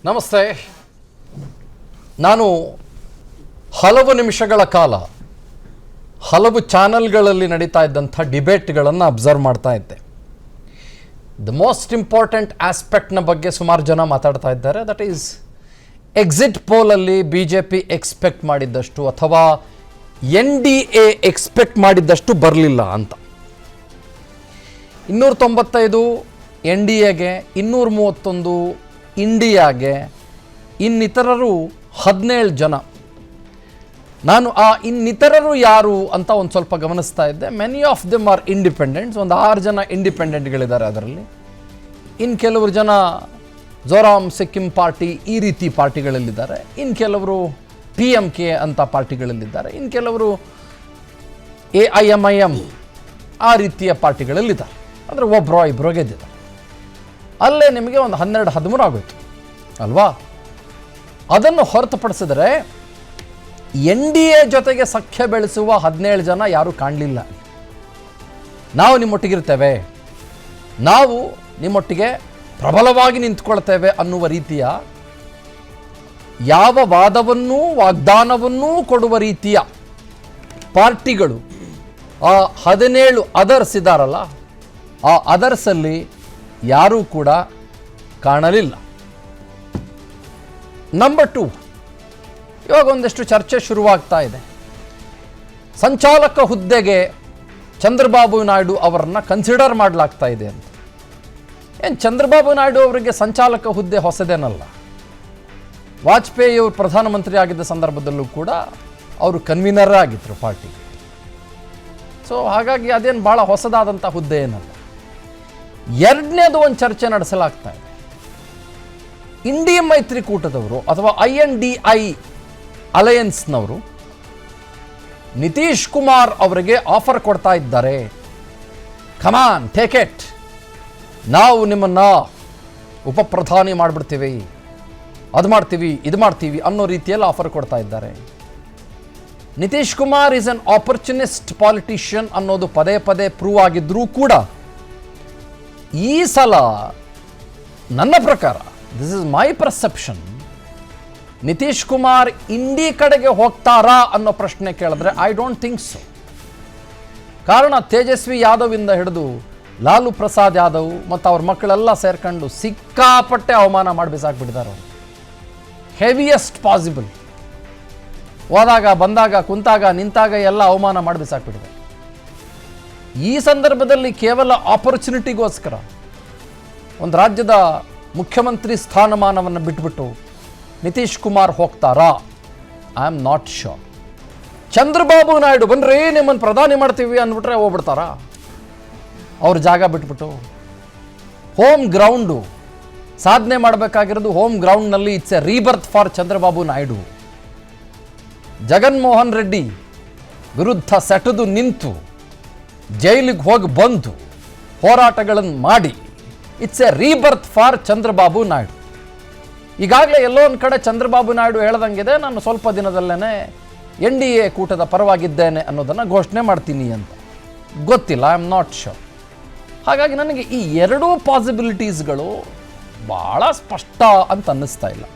ನಮಸ್ತೆ. ನಾನು ಹಲವು ನಿಮಿಷಗಳ ಕಾಲ ಹಲವು ಚಾನಲ್ಗಳಲ್ಲಿ ನಡೀತಾ ಇದ್ದಂಥ ಡಿಬೇಟ್ಗಳನ್ನು ಅಬ್ಸರ್ವ್ ಮಾಡ್ತಾ ಇದ್ದೆ. ದ ಮೋಸ್ಟ್ ಇಂಪಾರ್ಟೆಂಟ್ ಆಸ್ಪೆಕ್ಟ್ನ ಬಗ್ಗೆ ಸುಮಾರು ಜನ ಮಾತಾಡ್ತಾ ಇದ್ದಾರೆ. ದಟ್ ಈಸ್ ಎಕ್ಸಿಟ್ ಪೋಲಲ್ಲಿ BJP ಎಕ್ಸ್ಪೆಕ್ಟ್ ಮಾಡಿದ್ದಷ್ಟು ಅಥವಾ NDA ಎಕ್ಸ್ಪೆಕ್ಟ್ ಮಾಡಿದ್ದಷ್ಟು ಬರಲಿಲ್ಲ ಅಂತ. 295 NDAಗೆ, 231 ಇಂಡಿಯಾಗೆ, ಇನ್ನಿತರರು 17 ಜನ. ನಾನು ಆ ಇನ್ನಿತರರು ಯಾರು ಅಂತ ಒಂದು ಸ್ವಲ್ಪ ಗಮನಿಸ್ತಾ ಇದ್ದೆ. Many of them are independents. ಒಂದು 6 ಜನ ಇಂಡಿಪೆಂಡೆಂಟ್ಗಳಿದ್ದಾರೆ ಅದರಲ್ಲಿ. ಇನ್ನು ಕೆಲವರು ಜನ ಜೋರಾಮ್ ಸಿಕ್ಕಿಂ ಪಾರ್ಟಿ ಈ ರೀತಿ ಪಾರ್ಟಿಗಳಲ್ಲಿದ್ದಾರೆ. ಇನ್ನು ಕೆಲವರು PMK ಅಂತ ಪಾರ್ಟಿಗಳಲ್ಲಿದ್ದಾರೆ. ಇನ್ನು ಕೆಲವರು AIMIM ಆ ರೀತಿಯ ಪಾರ್ಟಿಗಳಲ್ಲಿದ್ದಾರೆ. ಅಂದರೆ ಒಬ್ಬರೋ ಇಬ್ಬರೋ ಗೆದ್ದಿದ್ದಾರೆ. ಅಲ್ಲೇ ನಿಮಗೆ ಒಂದು 12-13 ಆಗೋಯ್ತು ಅಲ್ವಾ? ಅದನ್ನು ಹೊರತುಪಡಿಸಿದರೆ NDA ಜೊತೆಗೆ ಸಖ್ಯ ಬೆಳೆಸುವ 17 ಜನ ಯಾರೂ ಕಾಣಲಿಲ್ಲ. ನಾವು ನಿಮ್ಮೊಟ್ಟಿಗಿರ್ತೇವೆ, ನಾವು ನಿಮ್ಮೊಟ್ಟಿಗೆ ಪ್ರಬಲವಾಗಿ ನಿಂತ್ಕೊಳ್ತೇವೆ ಅನ್ನುವ ರೀತಿಯ ಯಾವ ವಾದವನ್ನೂ ವಾಗ್ದಾನವನ್ನೂ ಕೊಡುವ ರೀತಿಯ ಪಾರ್ಟಿಗಳು ಆ 17 ಅದರ್ಸ್ ಇದ್ದಾರಲ್ಲ, ಆ ಅದರ್ಸಲ್ಲಿ ಯಾರೂ ಕೂಡ ಕಾಣಲಿಲ್ಲ. ನಂಬರ್ 2, ಇವಾಗ ಒಂದಷ್ಟು ಚರ್ಚೆ ಶುರುವಾಗ್ತಾ ಇದೆ. ಸಂಚಾಲಕ ಹುದ್ದೆಗೆ ಚಂದ್ರಬಾಬು ನಾಯ್ಡು ಅವರನ್ನು ಕನ್ಸಿಡರ್ ಮಾಡಲಾಗ್ತಾ ಇದೆ ಅಂತ. ಏನು ಚಂದ್ರಬಾಬು ನಾಯ್ಡು ಅವರಿಗೆ ಸಂಚಾಲಕ ಹುದ್ದೆ ಹೊಸದೇನಲ್ಲ. ವಾಜಪೇಯಿ ಅವರು ಪ್ರಧಾನಮಂತ್ರಿ ಆಗಿದ್ದ ಸಂದರ್ಭದಲ್ಲೂ ಕೂಡ ಅವರು ಕನ್ವೀನರ್ ಆಗಿದ್ದರು ಪಾರ್ಟಿ. ಸೊ ಹಾಗಾಗಿ ಅದೇನು ಭಾಳ ಹೊಸದಾದಂಥ ಹುದ್ದೆ ಏನಲ್ಲ. ಎರಡನೇದು ಒಂದು ಚರ್ಚೆ ನಡೆಸಲಾಗ್ತಾ ಇದೆ. ಇಂಡಿಯಾ ಮೈತ್ರಿಕೂಟದವರು ಅಥವಾ INDI ಅಲಯನ್ಸ್ನವರು ನಿತೀಶ್ ಕುಮಾರ್ ಅವರಿಗೆ ಆಫರ್ ಕೊಡ್ತಾ ಇದ್ದಾರೆ. ಕಮಾನ್ ಟೇಕ್ ಇಟ್, ನಾವು ನಿಮ್ಮನ್ನು ಉಪಪ್ರಧಾನಿ ಮಾಡಿಬಿಡ್ತೀವಿ, ಅದು ಮಾಡ್ತೀವಿ ಇದು ಮಾಡ್ತೀವಿ ಅನ್ನೋ ರೀತಿಯಲ್ಲಿ ಆಫರ್ ಕೊಡ್ತಾ ಇದ್ದಾರೆ. Nitish Kumar is an opportunist politician ಅನ್ನೋದು ಪದೇ ಪದೇ ಪ್ರೂವ್ ಆಗಿದ್ರೂ ಕೂಡ ಈ ಸಲ ನನ್ನ ಪ್ರಕಾರ, this is my perception, Nitish Kumar INDI ಕಡೆಗೆ ಹೋಗ್ತಾರಾ ಅನ್ನೋ ಪ್ರಶ್ನೆ ಕೇಳಿದ್ರೆ ಐ ಡೋಂಟ್ ಥಿಂಕ್ ಸೊ. ಕಾರಣ ತೇಜಸ್ವಿ ಯಾದವ್ ಇಂದ ಹಿಡಿದು ಲಾಲು ಪ್ರಸಾದ್ ಯಾದವ್ ಮತ್ತು ಅವ್ರ ಮಕ್ಕಳೆಲ್ಲ ಸೇರ್ಕೊಂಡು ಸಿಕ್ಕಾಪಟ್ಟೆ ಅವಮಾನ ಮಾಡಿ ಬಿಸಾಕ್ಬಿಟ್ಟಿದ್ದಾರೆ. Heaviest possible. ಹೋದಾಗ ಬಂದಾಗ ಕುಂತಾಗ ನಿಂತಾಗ ಎಲ್ಲ ಅವಮಾನ ಮಾಡಿ ಬಿಸಾಕ್ಬಿಟ್ಟಿದ್ದಾರೆ. ಈ ಸಂದರ್ಭದಲ್ಲಿ ಕೇವಲ ಆಪರ್ಚುನಿಟಿಗೋಸ್ಕರ ಒಂದು ರಾಜ್ಯದ ಮುಖ್ಯಮಂತ್ರಿ ಸ್ಥಾನಮಾನವನ್ನು ಬಿಟ್ಬಿಟ್ಟು ನಿತೀಶ್ ಕುಮಾರ್ ಹೋಗ್ತಾರಾ? I am not sure. Chandrababu Naidu ಬನ್ರಿ ನಿಮ್ಮನ್ನು ಪ್ರಧಾನಿ ಮಾಡ್ತೀವಿ ಅಂದ್ಬಿಟ್ರೆ ಹೋಗ್ಬಿಡ್ತಾರಾ? ಅವ್ರ ಜಾಗ ಬಿಟ್ಬಿಟ್ಟು ಹೋಮ್ ಗ್ರೌಂಡು ಸಾಧನೆ ಮಾಡಬೇಕಾಗಿರೋದು ಹೋಮ್ ಗ್ರೌಂಡ್ನಲ್ಲಿ. It's a rebirth for Chandrababu Naidu. Jaganmohan Reddy ವಿರುದ್ಧ ಸೆಟೆದು ನಿಂತು ಜೈಲಿಗೆ ಹೋಗಿ ಬಂದು ಹೋರಾಟಗಳನ್ನು ಮಾಡಿ it's a rebirth for Chandrababu Naidu. ಈಗಾಗಲೇ ಎಲ್ಲೋ ಒಂದು ಕಡೆ ಚಂದ್ರಬಾಬು ನಾಯ್ಡು ಹೇಳ್ದಂಗಿದೆ, ನಾನು ಸ್ವಲ್ಪ ದಿನದಲ್ಲೇ NDA ಕೂಟದ ಪರವಾಗಿದ್ದೇನೆ ಅನ್ನೋದನ್ನು ಘೋಷಣೆ ಮಾಡ್ತೀನಿ ಅಂತ. ಗೊತ್ತಿಲ್ಲ, ಐ ಆಮ್ ನಾಟ್ ಶ್ಯೂರ್. ಹಾಗಾಗಿ ನನಗೆ ಈ ಎರಡೂ ಪಾಸಿಬಿಲಿಟೀಸ್ಗಳು ಭಾಳ ಸ್ಪಷ್ಟ ಅಂತ ಅನ್ನಿಸ್ತಾ ಇಲ್ಲ.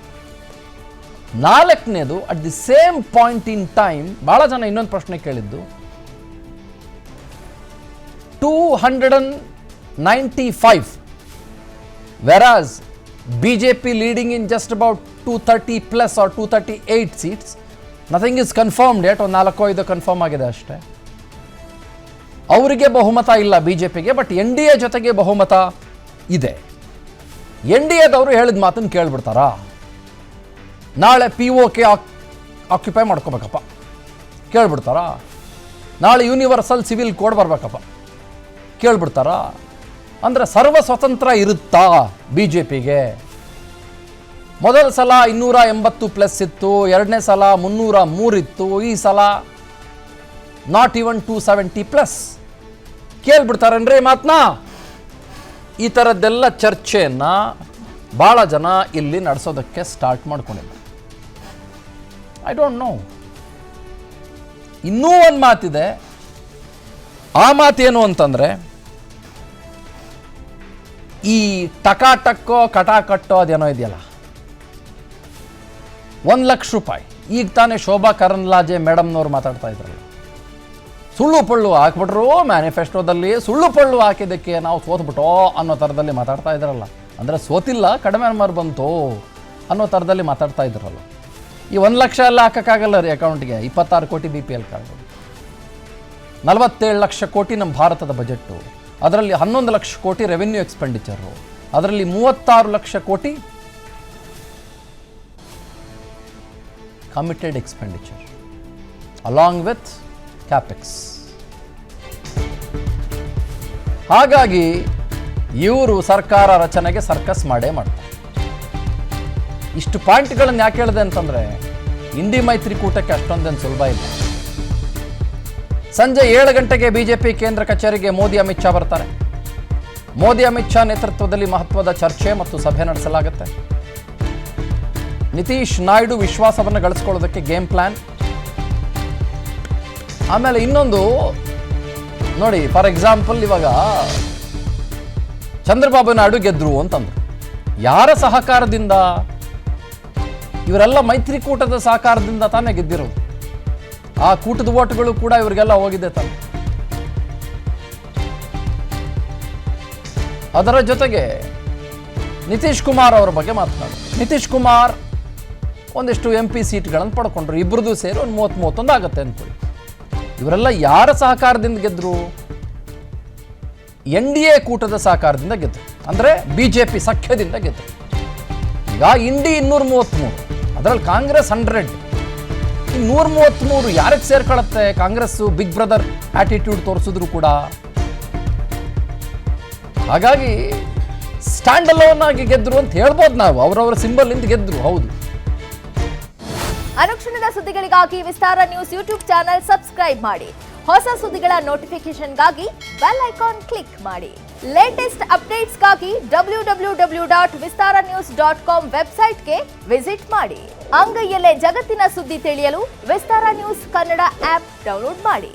ನಾಲ್ಕನೇದು, at the same point in time ಭಾಳ ಜನ ಇನ್ನೊಂದು ಪ್ರಶ್ನೆ ಕೇಳಿದ್ದು, 295 whereas BJP leading in just about 230 plus or 238 seats. Nothing is confirmed yet. ಒಂದು 4-5 ಕನ್ಫರ್ಮ್ ಆಗಿದೆ ಅಷ್ಟೇ. ಅವರಿಗೆ ಬಹುಮತ ಇಲ್ಲ BJPಗೆ, ಬಟ್ NDA ಜೊತೆಗೆ ಬಹುಮತ ಇದೆ. NDAದವರು ಹೇಳಿದ ಮಾತನ್ನು ಕೇಳ್ಬಿಡ್ತಾರಾ? ನಾಳೆ POK ಆಕ್ಯುಪೈ ಮಾಡ್ಕೋಬೇಕಪ್ಪ, ಕೇಳ್ಬಿಡ್ತಾರಾ? ನಾಳೆ ಯೂನಿವರ್ಸಲ್ ಸಿವಿಲ್ ಕೋಡ್ ಬರಬೇಕಪ್ಪ, ಕೇಳ್ಬಿಡ್ತಾರಾ? ಅಂದರೆ ಸರ್ವ ಸ್ವತಂತ್ರ ಇರುತ್ತಾ BJPಗೆ? ಮೊದಲ ಸಲ 280 ಪ್ಲಸ್ ಇತ್ತು, ಎರಡನೇ ಸಲ 303 ಇತ್ತು, ಈ ಸಲ ನಾಟ್ ಈವನ್ 270 ಪ್ಲಸ್. ಕೇಳ್ಬಿಡ್ತಾರೇನ್ರಿ ಮಾತನ್ನ? ಈ ಥರದ್ದೆಲ್ಲ ಚರ್ಚೆಯನ್ನು ಭಾಳ ಜನ ಇಲ್ಲಿ ನಡೆಸೋದಕ್ಕೆ ಸ್ಟಾರ್ಟ್ ಮಾಡ್ಕೊಂಡಿದ್ದಾರೆ. I don't know. ಇನ್ನೂ ಒಂದು ಮಾತಿದೆ. ಆ ಮಾತೇನು ಅಂತಂದರೆ, ಈ ಟಕಾಟಕ್ಕೋ ಕಟಾಕಟ್ಟೋ ಅದೇನೋ ಇದೆಯಲ್ಲ, ₹1,00,000. ಈಗ ತಾನೇ ಶೋಭಾ ಕರಂದ್ಲಾಜೆ ಮೇಡಮ್ನವ್ರು ಮಾತಾಡ್ತಾ ಇದ್ರಲ್ಲ, ಸುಳ್ಳು ಪಳ್ಳು ಹಾಕ್ಬಿಟ್ರು ಮ್ಯಾನಿಫೆಸ್ಟೋದಲ್ಲಿ, ಸುಳ್ಳು ಪಳ್ಳು ಹಾಕಿದ್ದಕ್ಕೆ ನಾವು ಸೋತ್ಬಿಟ್ಟೋ ಅನ್ನೋ ಥರದಲ್ಲಿ ಮಾತಾಡ್ತಾ ಇದ್ರಲ್ಲ. ಅಂದರೆ ಸೋತಿಲ್ಲ, ಕಡಿಮೆ ನಂಬರ್ ಬಂತು ಅನ್ನೋ ಥರದಲ್ಲಿ ಮಾತಾಡ್ತಾ ಇದ್ರಲ್ಲ. ಈ 1,00,000 ಎಲ್ಲ ಹಾಕೋಕ್ಕಾಗಲ್ಲ ರೀ ಅಕೌಂಟ್ಗೆ. 26 ಕೋಟಿ BPL ಕಾರ್ಡು, 47 ಲಕ್ಷ ಕೋಟಿ ನಮ್ಮ ಭಾರತದ ಬಜೆಟ್ಟು, ಅದರಲ್ಲಿ 11 ಲಕ್ಷ ಕೋಟಿ ರೆವೆನ್ಯೂ ಎಕ್ಸ್ಪೆಂಡಿಚರು, ಅದರಲ್ಲಿ 36 ಲಕ್ಷ ಕೋಟಿ committed expenditure along with capex. ಹಾಗಾಗಿ ಇವರು ಸರ್ಕಾರ ರಚನೆಗೆ ಸರ್ಕಸ್ ಮಾಡೇ ಮಾಡ್ತಾರೆ. ಇಷ್ಟು ಪಾಯಿಂಟ್ಗಳನ್ನು ಯಾಕೆ ಹೇಳಿದೆ ಅಂತಂದರೆ, ಇಂಡಿ ಮೈತ್ರಿಕೂಟಕ್ಕೆ ಅಷ್ಟೊಂದೇನು ಸುಲಭ ಇಲ್ಲ. ಸಂಜೆ 7 ಗಂಟೆಗೆ ಬಿಜೆಪಿ ಕೇಂದ್ರ ಕಚೇರಿಗೆ ಮೋದಿ ಅಮಿತ್ ಶಾ ಬರ್ತಾರೆ. ಮೋದಿ ಅಮಿತ್ ಶಾ ನೇತೃತ್ವದಲ್ಲಿ ಮಹತ್ವದ ಚರ್ಚೆ ಮತ್ತು ಸಭೆ ನಡೆಸಲಾಗುತ್ತೆ. ನಿತೀಶ್ ನಾಯ್ಡು ವಿಶ್ವಾಸವನ್ನು ಗಳಿಸ್ಕೊಳ್ಳೋದಕ್ಕೆ ಗೇಮ್ ಪ್ಲಾನ್. ಆಮೇಲೆ ಇನ್ನೊಂದು ನೋಡಿ, ಫಾರ್ ಎಕ್ಸಾಂಪಲ್ ಇವಾಗ ಚಂದ್ರಬಾಬು ನಾಯ್ಡು ಗೆದ್ರು ಅಂತಂದ್ರು. ಯಾರ ಸಹಕಾರದಿಂದ? ಇವರೆಲ್ಲ ಮೈತ್ರಿಕೂಟದ ಸಹಕಾರದಿಂದ ತಾನೇ ಗೆದ್ದಿರೋದು. ಆ ಕೂಟದ ಓಟ್ಗಳು ಕೂಡ ಇವರಿಗೆಲ್ಲ ಹೋಗಿದೆ ತಾನೆ. ಅದರ ಜೊತೆಗೆ ನಿತೀಶ್ ಕುಮಾರ್ ಅವರ ಬಗ್ಗೆ ಮಾತನಾಡಿ. ನಿತೀಶ್ ಕುಮಾರ್ ಒಂದಿಷ್ಟು MP ಸೀಟ್ಗಳನ್ನು ಪಡ್ಕೊಂಡ್ರು. ಇಬ್ಬರದು ಸೇರಿ ಒಂದು 30-31 ಆಗುತ್ತೆ ಅಂದ್ಕೊಳ್ಳಿ. ಇವರೆಲ್ಲ ಯಾರ ಸಹಕಾರದಿಂದ ಗೆದ್ರು? NDA ಕೂಟದ ಸಹಕಾರದಿಂದ ಗೆದ್ರು, ಅಂದರೆ BJP ಸಖ್ಯದಿಂದ ಗೆದ್ರು. ಈಗ ಇಂಡಿ 233, ಅದರಲ್ಲಿ ಕಾಂಗ್ರೆಸ್ 100. ಈ 133 ಯಾರಿಗೆ ಸೇರ್ಕೊಳ್ಳುತ್ತೆ? ಕಾಂಗ್ರೆಸ್ಸು ಬಿಗ್ ಬ್ರದರ್ ಆಟಿಟ್ಯೂಡ್ ತೋರಿಸಿದ್ರು ಕೂಡ. ಹಾಗಾಗಿ ಸ್ಟ್ಯಾಂಡ್ ಅಲೋನ್ ಆಗಿ ಗೆದ್ರು ಅಂತ ಹೇಳ್ಬೋದು ನಾವು. ಅವರವರ ಸಿಂಬಲ್ ಇಂದ ಗೆದ್ರು, ಹೌದು. ಅನುಕ್ಷಣದ ಸುದ್ದಿಗಳಿಗಾಗಿ ವಿಸ್ತಾರ ನ್ಯೂಸ್ ಯೂಟ್ಯೂಬ್ ಚಾನೆಲ್ ಸಬ್ಸ್ಕ್ರೈಬ್ ಮಾಡಿ. ಹೊಸ ಸುದ್ದಿಗಳ ನೋಟಿಫಿಕೇಶನ್ಗಾಗಿ ಬೆಲ್ ಐಕಾನ್ ಕ್ಲಿಕ್ ಮಾಡಿ. ಲೇಟೆಸ್ಟ್ ಅಪ್ಡೇಟ್ಸ್ಗಾಗಿ www.vistaranews.com ವೆಬ್ಸೈಟ್ಗೆ ವಿಸಿಟ್ ಮಾಡಿ. ಅಂಗೈಯಲ್ಲೇ ಜಗತ್ತಿನ ಸುದ್ದಿ ತಿಳಿಯಲು ವಿಸ್ತಾರ ನ್ಯೂಸ್ ಕನ್ನಡ ಆಪ್ ಡೌನ್ಲೋಡ್ ಮಾಡಿ.